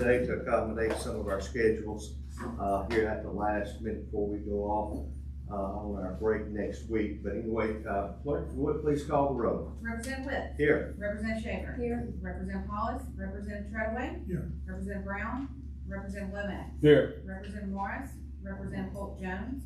Today to accommodate some of our schedules here at the last minute before we go off on our break next week. But anyway, clerk, would please call the roll. Representative Witt. Here. Representative Shaver. Here. Representative Hollis. Representative Treadway. Here. Representative Brown. Representative Lomax. Here. Representative Morris. Representative Holt Jones.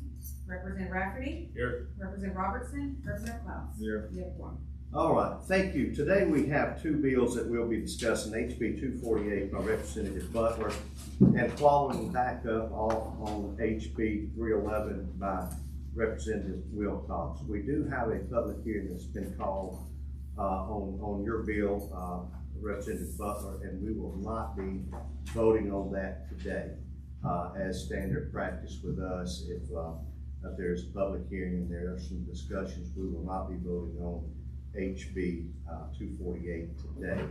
Representative Rafferty. Here. Representative Robertson. Representative Klaus. Here. You have one. All right, thank you. Today we have two bills that we'll be discussing, HB 248 by Representative Butler, and following back up off on HB 311 by Representative Wilcox. We do have a public hearing that's been called on your bill, Representative Butler, and we will not be voting on that today. As standard practice with us, if there's a public hearing and there are some discussions, we will not be voting on HB 248 today.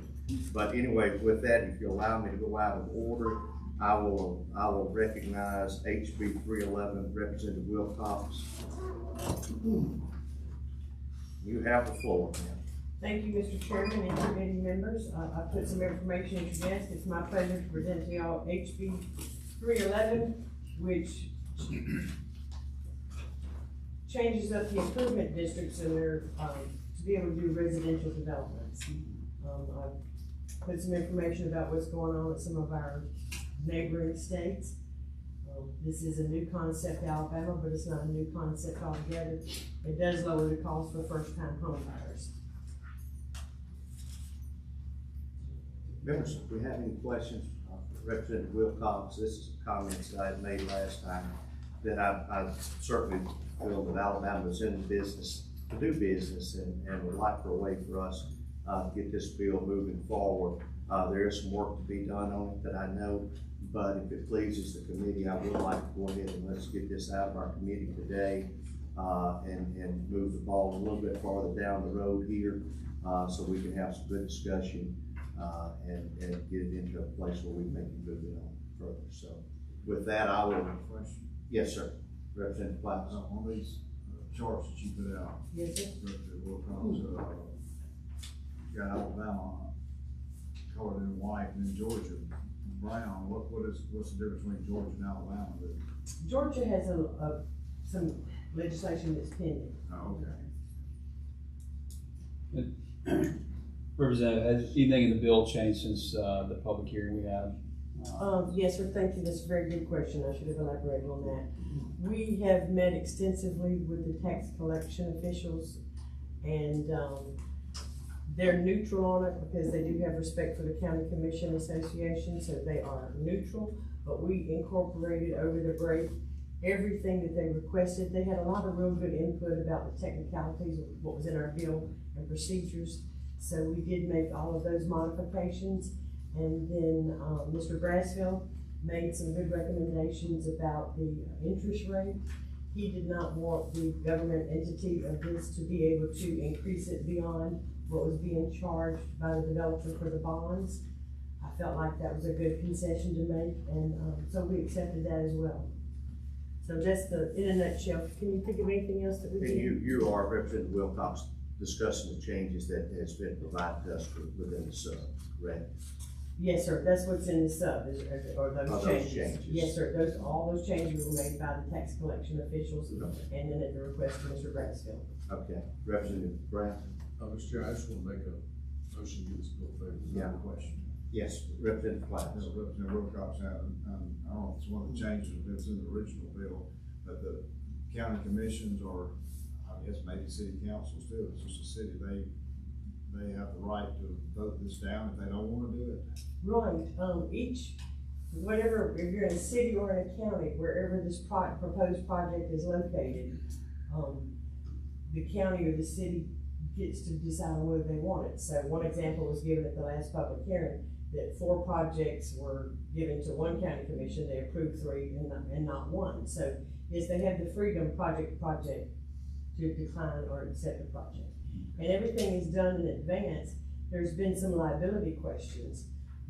But anyway, with that, if you allow me to go out of order, I will recognize HB 311, Representative Wilcox. You have the floor, ma'am. Thank you, Mr. Chairman and committee members. I put some information at your desk. It's my pleasure to present to y'all HB 311, which changes up the improvement districts in their, to be able to do residential developments. I put some information about what's going on with some of our neighboring states. This is a new concept to Alabama, but it's not a new concept altogether. It does lower the cost for first-time home buyers. Members, if we have any questions, Representative Wilcox, this is comments that I had made last time, that I certainly feel that Alabama is in the business to do business and would like for a way for us to get this bill moving forward. There is some work to be done on it that I know, but if it pleases the committee, I would like to go ahead and let's get this out of our committee today and move the ball a little bit farther down the road here so we can have some good discussion and get it into a place where we can move it on further. So with that, I will. Question. Yes, sir. Representative Klaus. On these charts that you put out, Yes, sir. Representative Wilcox, you got Alabama colored in white, and then Georgia brown. What's the difference between Georgia and Alabama? Georgia has some legislation that's pending. Oh, okay. Representative, has anything in the bill changed since the public hearing we had? Yes, sir, thank you. That's a very good question. I should have elaborated on that. We have met extensively with the tax collection officials, and they're neutral on it because they do have respect for the County Commission Association, so they are neutral. But we incorporated over the break everything that they requested. They had a lot of real good input about the technicalities of what was in our bill and procedures. So we did make all of those modifications. And then Mr. Brasfield made some good recommendations about the interest rate. He did not want the government entity of this to be able to increase it beyond what was being charged by the developer for the bonds. I felt like that was a good concession to make, and so we accepted that as well. So that's in a nutshell. Can you think of anything else that we did? You are, Representative Wilcox, discussing the changes that has been provided to us within the sub, correct? Yes, sir. That's what's in the sub, or those changes. Changes. Yes, sir. All those changes were made by the tax collection officials, Okay. and then at the request of Mr. Brasfield. Okay, Representative Brown? Mr. Chair, I just want to make a motion to get this bill favorable. Yeah. Question. Yes, Representative Klaus. Representative Wilcox, I don't know if it's one of the changes that's in the original bill, but the county commissions, or I guess maybe city councils too, it's just a city, they have the right to vote this down if they don't want to do it. Right. Whatever, if you're in a city or in a county, wherever this proposed project is located, the county or the city gets to decide on whether they want it. So one example was given at the last public hearing, that 4 projects were given to one county commission. They approved 3 and not 1. So yes, they have the freedom project to decline or accept the project. And everything is done in advance. There's been some liability questions,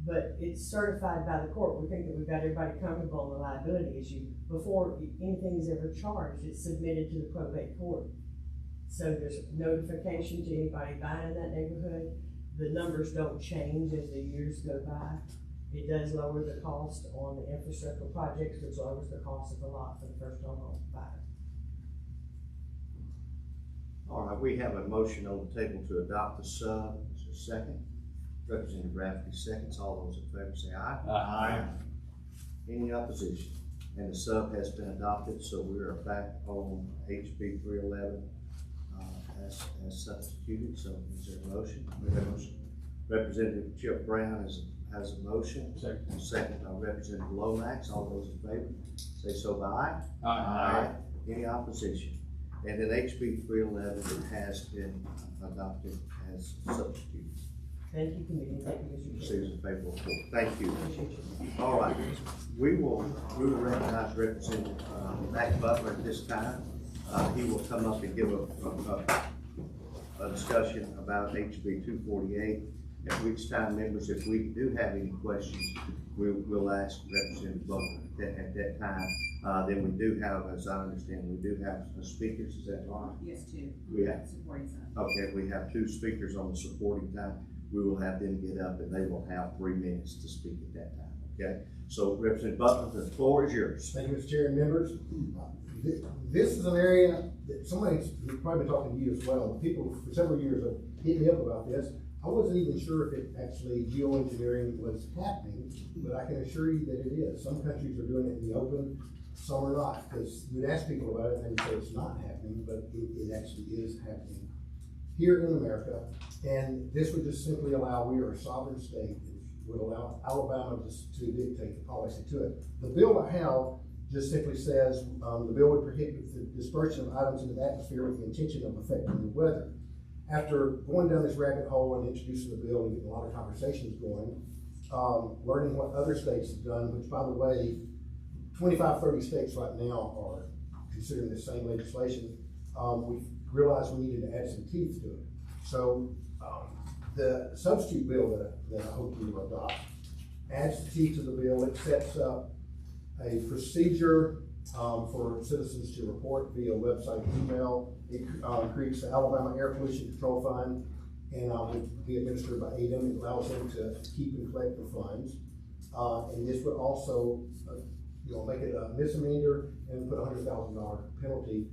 but it's certified by the court. We think that we've got everybody comfortable on the liability issue. Before anything is ever charged, it's submitted to the probate court. So there's notification to anybody buying in that neighborhood. The numbers don't change as the years go by. It does lower the cost on the infrastructure projects, which lowers the cost of the lot for the first home buyer. All right, we have a motion on the table to adopt the sub. Is there a second? Representative Rafferty seconds. All those in favor say aye. Aye. Any opposition? And the sub has been adopted, so we are back on HB 311 as substituted. So is there a motion? Motion. Representative Chip Brown has a motion. Second. Second by Representative Lomax. All those in favor say so by aye. Aye. Any opposition? And then HB 311 has been adopted as substituted. Thank you, committee, thank you, Mr. Chairman. Receives a favorable report. Thank you. Appreciate you. All right, we will recognize Representative Mac Butler at this time. He will come up and give a discussion about HB 248. At which time, members, if we do have any questions, we'll ask Representative Butler at that time. Then we do have, as I understand, we do have speakers, is that right? Yes, two. We have. Supporting sign. Okay, we have two speakers on the supporting time. We will have them get up and they will have 3 minutes to speak at that time, okay? So Representative Butler, the floor is yours. Thank you, Mr. Chair and members. This is an area that somebody's probably been talking to you as well. People for several years have hit me up about this. I wasn't even sure if it actually geoengineering was happening, but I can assure you that it is. Some countries are doing it in the open, some are not. Because you'd ask people about it and they'd say it's not happening, but it actually is happening here in America. And this would just simply allow, we are a sovereign state, it would allow Alabama to dictate the policy to it. The bill I have just simply says, the bill would prohibit the dispersion of items into the atmosphere with the intention of affecting the weather. After going down this rabbit hole and introducing the bill and getting a lot of conversations going, learning what other states have done, which by the way, 25, 30 states right now are considering the same legislation, we realized we needed to add some teeth to it. So the substitute bill that I hope you will adopt adds the teeth to the bill. It sets up a procedure for citizens to report via website, email. It creates the Alabama Air Pollution Control Fund, and would be administered by ADEM. It allows them to keep and collect the funds. And this would also, make it a misdemeanor and put a $100,000 penalty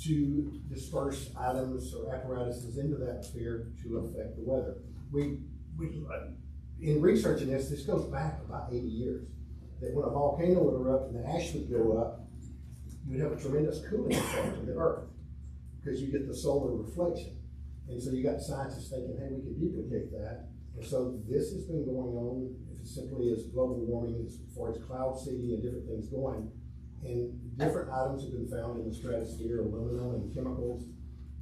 to disperse items or apparatuses into the atmosphere to affect the weather. In researching this goes back about 80 years. That when a volcano would erupt and the ash would go up, you would have a tremendous cooling effect on the earth because you get the solar reflection. And so you got scientists thinking, hey, we could duplicate that. And so this has been going on as simply as global warming, as far as cloud seeding and different things going. And different items have been found in the stratosphere, aluminum and chemicals,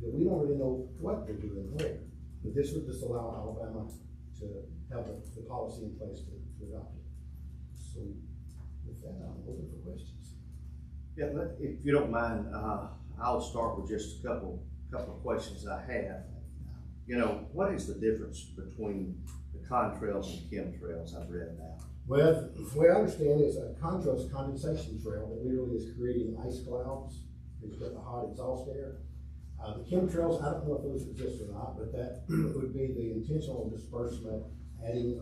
that we don't really know what they're doing where. But this would just allow Alabama to have the policy in place to adopt it. So with that, I'm open for questions. Yeah, if you don't mind, I'll start with just a couple of questions I have. What is the difference between the contrails and chemtrails I've read about? Well, the way I understand it is a contrail is a condensation trail that literally is creating ice clouds. It's got the hot exhaust air. The chemtrails, I don't know if those exist or not, but that would be the intentional disbursement, adding,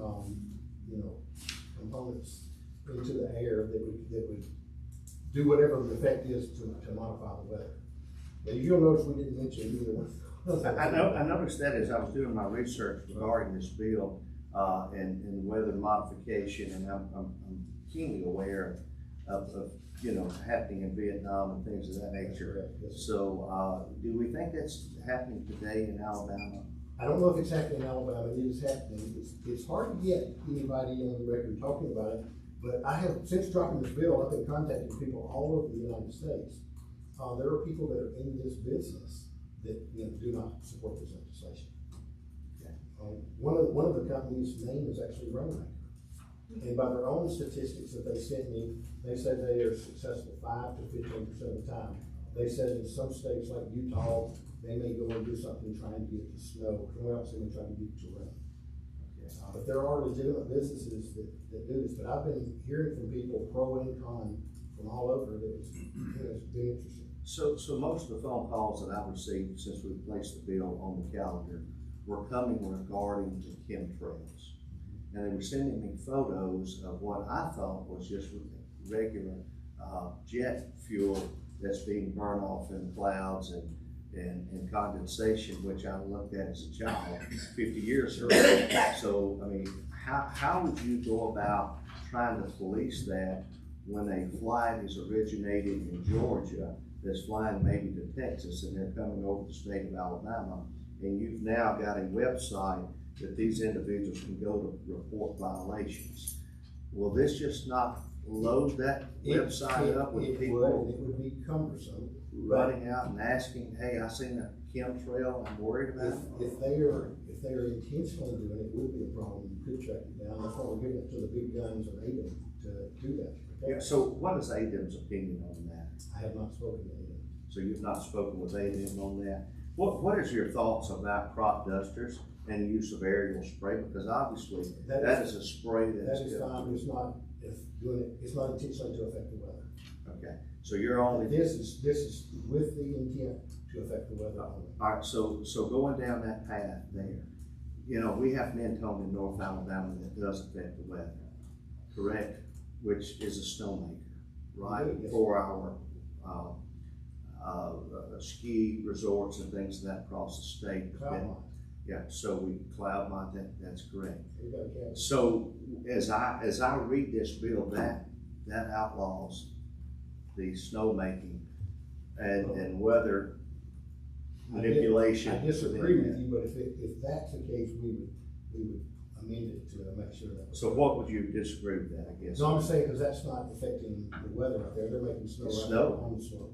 components into the air that would do whatever the effect is to modify the weather. But you'll notice we didn't mention either one. I noticed that as I was doing my research regarding this bill and weather modification, and I'm keenly aware of happening in Vietnam and things of that nature. Yes. So do we think that's happening today in Alabama? I don't know if it's happening in Alabama. It is happening. It's hard to get anybody on the record talking about it, but I have, since dropping this bill, I've been contacting people all over the United States. There are people that are in this business that do not support this legislation. Okay. One of the companies' name is actually Rainmaker, and by their own statistics that they sent me, they said they are successful 5 to 15% of the time. They said in some states like Utah, they may go and do something trying to get it to snow. Somewhere else they may try to get it to rain. Okay. But there are legitimate businesses that do this. But I've been hearing from people pro and con from all over that it's been interesting. So most of the phone calls that I've received since we placed the bill on the calendar were coming regarding the chemtrails. and they were sending me photos of what I thought was just regular, jet fuel that's being burned off in clouds and condensation, which I looked at as a child 50 years ago. So, I mean, how would you go about trying to police that when a flight is originating in Georgia that's flying maybe to Texas and they're coming over the state of Alabama, and you've now got a website that these individuals can go to report violations? Will this just not load that website up with people It would be cumbersome. running out and asking, hey, I seen a chemtrail, I'm worried about it? If they are intentionally doing it, it would be a problem. You could track it down. That's why we're giving it to the big guns of ADEM to do that. Yeah, so what is ADEM's opinion on that? I have not spoken to ADEM. So you've not spoken with ADEM on that? What is your thoughts about crop dusters and the use of aerial spray? Because obviously, that is a spray that's. That is fine, it's not, it's not intentionally to affect the weather. Okay, so you're only. This is with the intent to affect the weather only. All right, so going down that path there, you know, we have Mentone in North Alabama that does affect the weather, correct? Which is a snowmaker, right? Yes. For our ski resorts and things of that across the state. Cloud Yeah, so we cloud mine, that's correct. We got a cabin. So as I read this bill, that outlaws the snowmaking and weather manipulation. I disagree with you, but if that's the case, we would amend it to make sure that. So what would you disagree with that, I guess? No, I'm saying, because that's not affecting the weather out there, they're making snow right Snow? now on the slope.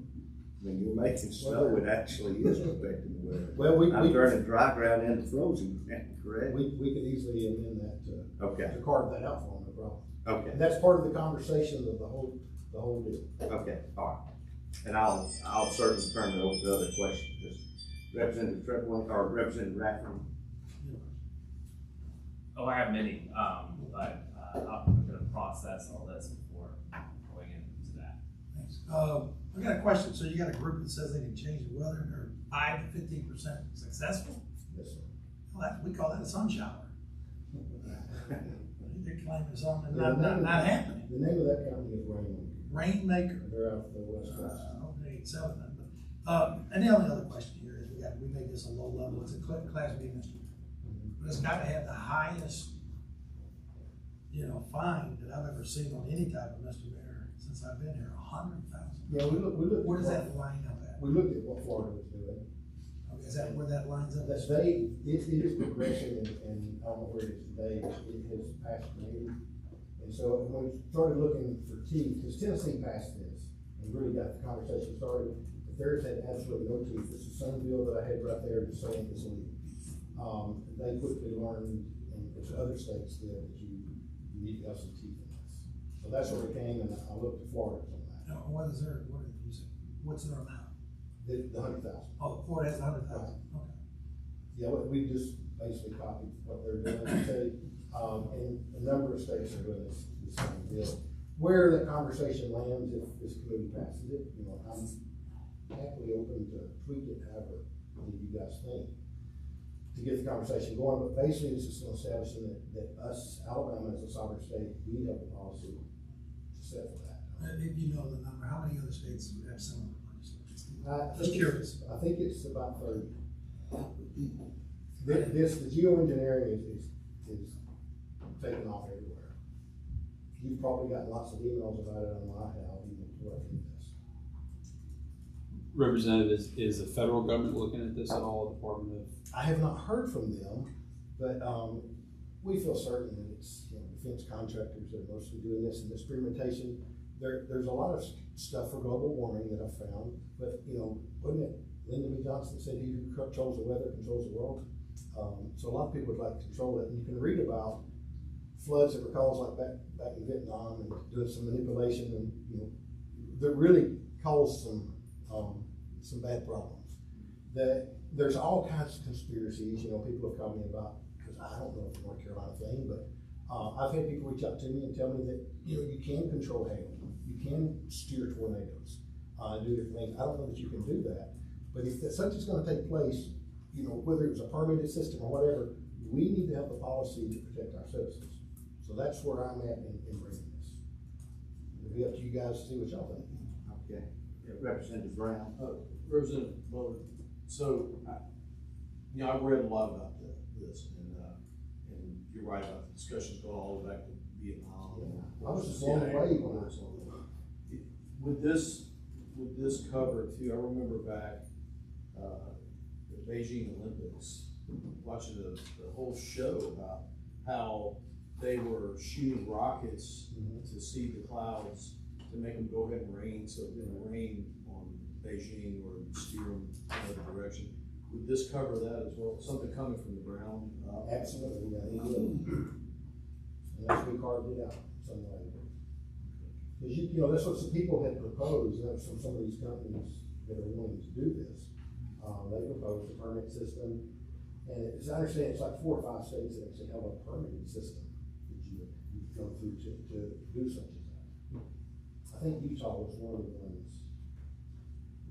When you're making snow, it actually is affecting the weather. Well, I'm turning dry ground into frozen ground, correct? we could easily amend that Okay, to carve that out for them, no problem. okay, And that's part of the conversation of the whole deal. okay, all right. And I'll certainly turn it over to other questions. Just Representative Treadwell, or Representative Rathman. Oh, I have many, but I'm gonna process all this before going into that. Thanks. I got a question. So you got a group that says they can change the weather and they're 5 to 15% successful? Yes, sir. Well, we call that a sun shower. They're claiming something Yeah, not happening. The name of that company is Rainmaker. They're out the west coast. Okay, selling them. And the only other question here is we made this a low level. It's a class B misdemeanor. But it's got to have the highest, fine that I've ever seen on any type of misdemeanor since I've been here, 100,000. Yeah, we looked. Where does that line up at? We looked at what Florida was doing. Okay, is that where that lines up? That it is progressing, and I don't know where it is today, it has passed maybe. And so when we started looking for teeth, because Tennessee passed this, and really got the conversation started, but theirs had absolutely no teeth. It's the same bill that I had right there, just saying it's legal. They quickly learned, and there's other states that you need to have some teeth in this. So that's where it came, and I looked at Florida on that. No, what's their amount? The 100,000. Oh, Florida has 100,000, okay. Yeah, we just basically copied what they're doing, and a number of states are doing this same deal. Where that conversation lands, if this committee passes it, I'm happily open to tweak it however you guys think, to get the conversation going, but basically it's just establishing that us, Alabama as a sovereign state, we have a policy to set for that. If you know the number, how many other states have similar legislation? Just curious. I think it's about 30. The geoengineering is taking off everywhere. You've probably got lots of emails about it on my house, even before I did this. Representative, is the federal government looking at this at all, Department of? I have not heard from them, but we feel certain that it's defense contractors that are mostly doing this and experimentation. There's a lot of stuff for global warming that I've found, but wasn't it Lyndon B. Johnson said he who controls the weather controls the world? So a lot of people would like to control it, and you can read about floods that were caused like back in Vietnam and doing some manipulation and that really caused some bad problems. There's all kinds of conspiracies. People have called me about, because I don't know if the North Carolina thing, but I've had people reach out to me and tell me that you can control hail, you can steer tornadoes, do different things. I don't know that you can do that, but if such is going to take place, whether it's a permitted system or whatever, we need to have the policy to protect our citizens. So that's where I'm at in bringing this. It'll be up to you guys to see what y'all think. Okay. Representative Brown. Representative Butler, so, I've read a lot about this, and you're right about the discussions going all the way back to Vietnam. I was just blown away when I saw that. Would this cover too, I remember back, the Beijing Olympics, watching the whole show about how they were shooting rockets to see the clouds, to make them go ahead and rain, so it didn't rain on Beijing or steer them in another direction. Would this cover that as well? Something coming from the ground? Absolutely, yeah, he will. Unless we carved it out some way. Because that's what some people had proposed, and that's from some of these companies that are wanting to do this. They proposed a permit system, and as I understand, it's like 4 or 5 states that actually have a permitting system that you go through to do such as that. I think Utah was one of the ones,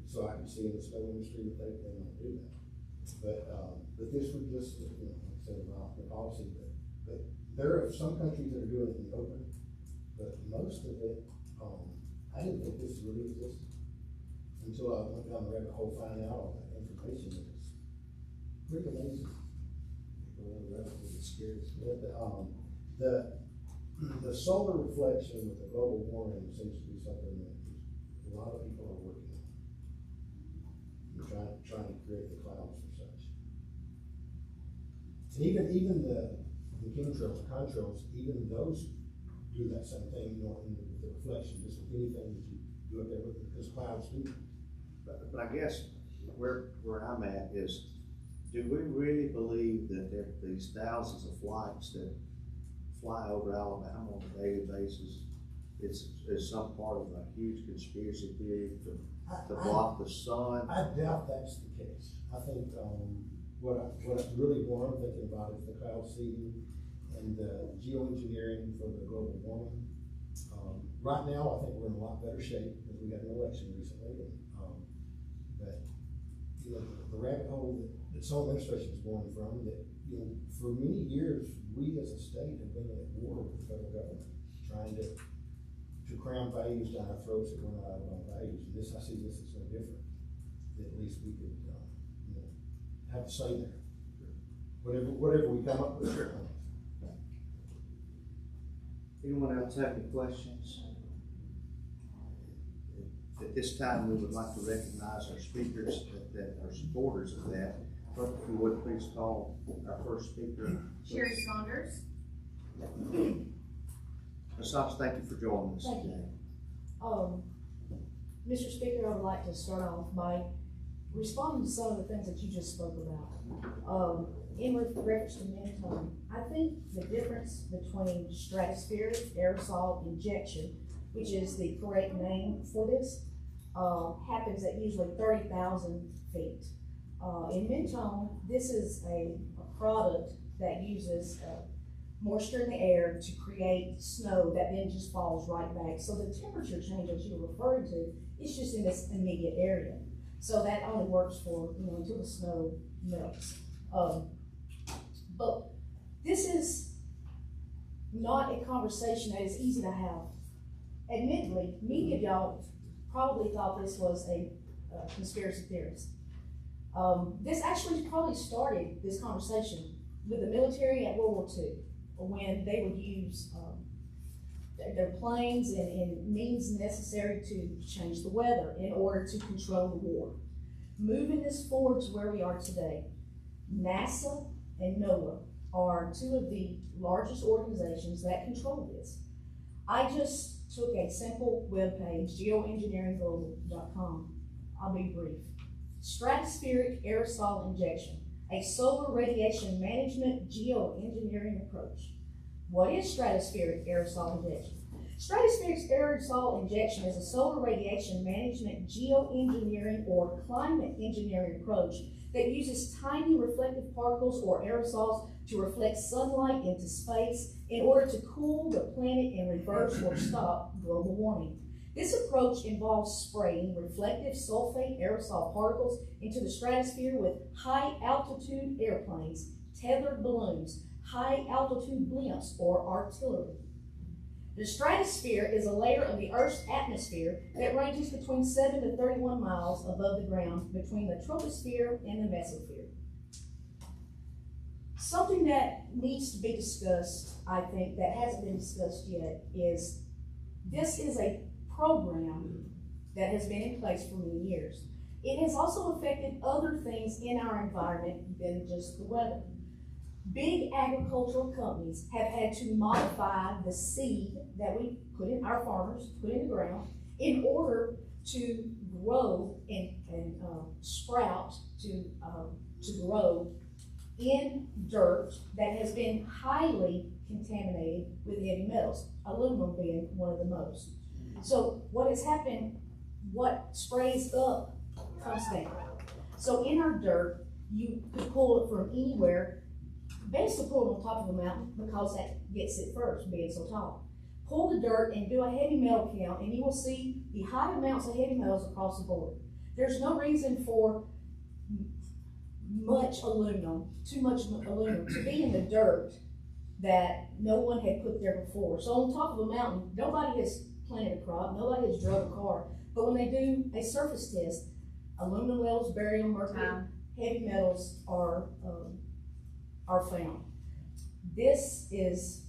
so I can see in the snow industry that they might do that. But this would just, like I said, about the policy, but there are some countries that are doing it in the open, but most of it, I didn't think this really existed until I went down the rabbit hole, finding out all that information. It's pretty amazing. The rabbit hole is scary. The solar reflection with the global warming seems to be something that a lot of people are working on. You're trying to create the clouds for such. And even the chemtrails, the contrails, even those do that same thing, in the reflection, just with anything that you do up there with, because clouds do. But I guess where I'm at is, do we really believe that there are these thousands of flights that fly over Alabama on a daily basis is some part of a huge conspiracy theory to block the sun? I doubt that's the case. I think what I'm thinking about is the cloud seeding and the geoengineering for the global warming. Right now, I think we're in a lot better shape because we had an election recently. But the rabbit hole that some administration is going from, that for many years we as a state have been at war with the federal government, trying to cram values down our throats that we're not out of our values. And I see this as no different. That at least we could have to say there. Whatever we come up with. Sure. Anyone else have any questions? At this time, we would like to recognize our speakers that are supporters of that. Clerk, if you would please call our first speaker. Sherry Saunders. Ms. Saunders, thank you for joining us Thank you. today. Mr. Speaker, I would like to start off by responding to some of the things that you just spoke about. In reference to Mentone, I think the difference between stratospheric aerosol injection, which is the correct name for this, happens at usually 30,000 feet. In Mentone, this is a product that uses moisture in the air to create snow that then just falls right back. So the temperature change that you're referring to is just in this immediate area. So that only works for, until the snow melts. But this is not a conversation that is easy to have. Admittedly, many of y'all probably thought this was a conspiracy theorist. This actually probably started this conversation with the military at World War II, when they would use their planes and means necessary to change the weather in order to control the war. Moving this forward to where we are today, NASA and NOAA are two of the largest organizations that control this. I just took a simple web page, geoengineeringglobal.com. I'll be brief. Stratospheric aerosol injection, a solar radiation management geoengineering approach. What is stratospheric aerosol injection? Stratospheric aerosol injection is a solar radiation management geoengineering or climate engineering approach that uses tiny reflective particles or aerosols to reflect sunlight into space in order to cool the planet and reverse or stop global warming. This approach involves spraying reflective sulfate aerosol particles into the stratosphere with high altitude airplanes, tethered balloons, high altitude blimps or artillery. The stratosphere is a layer of the Earth's atmosphere that ranges between 7 to 31 miles above the ground between the troposphere and the mesosphere. Something that needs to be discussed, I think, that hasn't been discussed yet, is this is a program that has been in place for many years. It has also affected other things in our environment than just the weather. Big agricultural companies have had to modify the seed that we put in, our farmers put in the ground, in order to grow and sprout, to grow in dirt that has been highly contaminated with heavy metals, aluminum being one of the most. So what has happened, what sprays up comes down. So in our dirt, you could pull it from anywhere. Best to pull it on top of a mountain because that gets it first, being so tall. Pull the dirt and do a heavy metal count, and you will see the high amounts of heavy metals across the board. There's no reason for much aluminum, too much aluminum, to be in the dirt that no one had put there before. So on top of a mountain, nobody has planted a crop, nobody has drove a car, but when they do a surface test, aluminum levels, barium, mercury, heavy metals are found. This is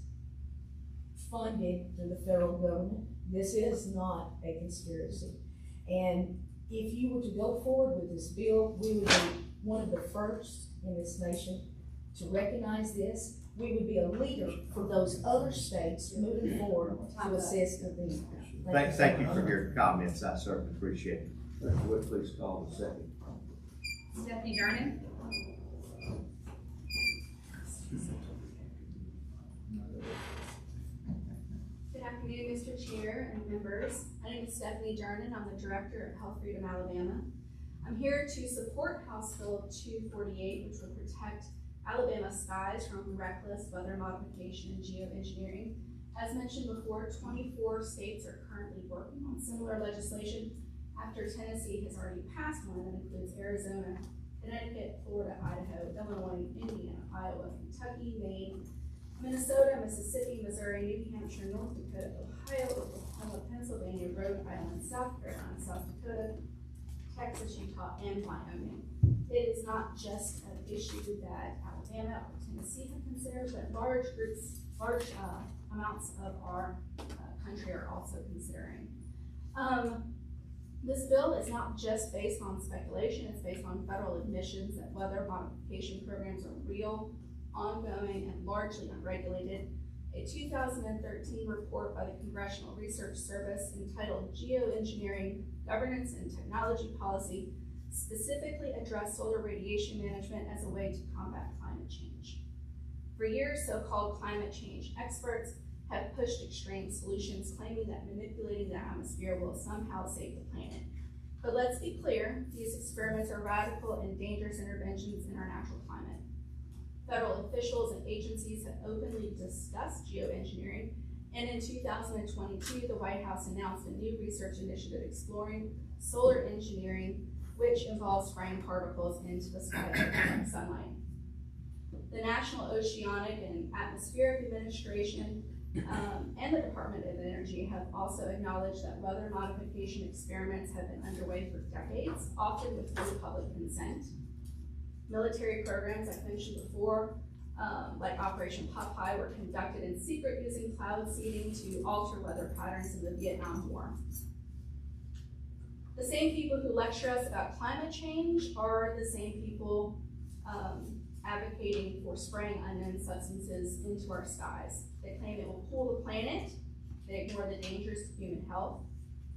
funded through the federal government. This is not a conspiracy. And if you were to go forward with this bill, we would be one of the first in this nation to recognize this. We would be a leader for those other states moving forward to assist them. Thank you for your comments. I certainly appreciate it. Would please call the second. Stephanie German. Good afternoon, Mr. Chair and members. My name is Stephanie Jernan. I'm the Director of Health Freedom Alabama. I'm here to support House Bill 248, which will protect Alabama skies from reckless weather modification and geoengineering. As mentioned before, 24 states are currently working on similar legislation after Tennessee has already passed one that includes Arizona, Connecticut, Florida, Idaho, Illinois, Indiana, Iowa, Kentucky, Maine, Minnesota, Mississippi, Missouri, New Hampshire, North Dakota, Ohio, Oklahoma, Pennsylvania, Rhode Island, South Carolina, South Dakota, Texas, Utah, and Wyoming. It is not just an issue that Alabama or Tennessee have considered, but large amounts of our country are also considering. This bill is not just based on speculation, it's based on federal admissions that weather modification programs are real, ongoing, and largely unregulated. A 2013 report by the Congressional Research Service entitled Geoengineering, Governance and Technology Policy specifically addressed solar radiation management as a way to combat climate change. For years, so-called climate change experts have pushed extreme solutions, claiming that manipulating the atmosphere will somehow save the planet. But let's be clear, these experiments are radical and dangerous interventions in our natural climate. Federal officials and agencies have openly discussed geoengineering, and in 2022, the White House announced a new research initiative exploring solar engineering, which involves spraying particles into the sky to prevent sunlight. The National Oceanic and Atmospheric Administration and the Department of Energy have also acknowledged that weather modification experiments have been underway for decades, often with no public consent. Military programs, like mentioned before, like Operation Popeye, were conducted in secret using cloud seeding to alter weather patterns in the Vietnam War. The same people who lecture us about climate change are the same people advocating for spraying unknown substances into our skies. They claim it will cool the planet. They ignore the dangers to human health.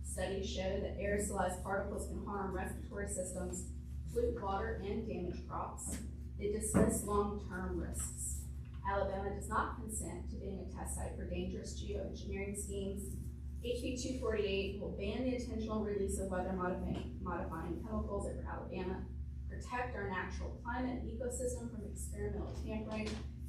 Studies show that aerosolized particles can harm respiratory systems, pollute water, and damage crops. They dismiss long-term risks. Alabama does not consent to being a test site for dangerous geoengineering schemes. HB 248 will ban the intentional release of weather modifying chemicals over Alabama, protect our natural climate and ecosystem from experimental tampering,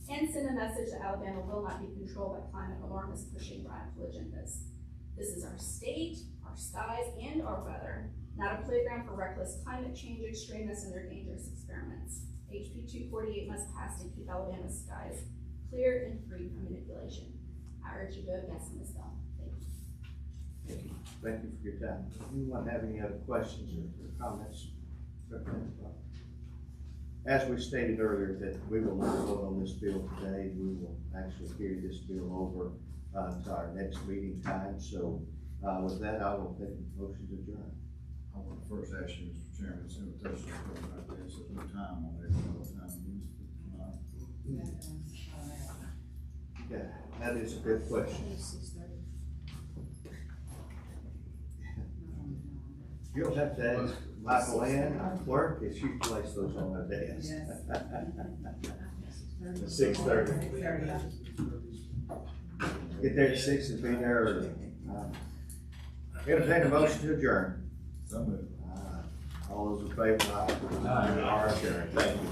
and send a message that Alabama will not be controlled by climate alarmists pushing radical agendas. This is our state, our skies, and our weather, not a playground for reckless climate change extremists and their dangerous experiments. HB 248 must pass to keep Alabama's skies clear and free from manipulation. I urge you to vote yes on this bill. Thank you. Thank you for your time. Anyone have any other questions or comments? As we stated earlier, that we will not vote on this bill today. We will actually carry this bill over to our next meeting time. So with that, I will take a motion to adjourn. I want to first ask you, Mr. Chairman, this invitation is coming out there, so there's no time on there, no time used tonight. Yeah, that is a good question. You'll have to ask Michael Ann, our clerk, if she placed those on her desk. 6:30. Get there at 6 and be there early. Entertain a motion to adjourn. So moved. All those in favor, aye. Aye. Thank you.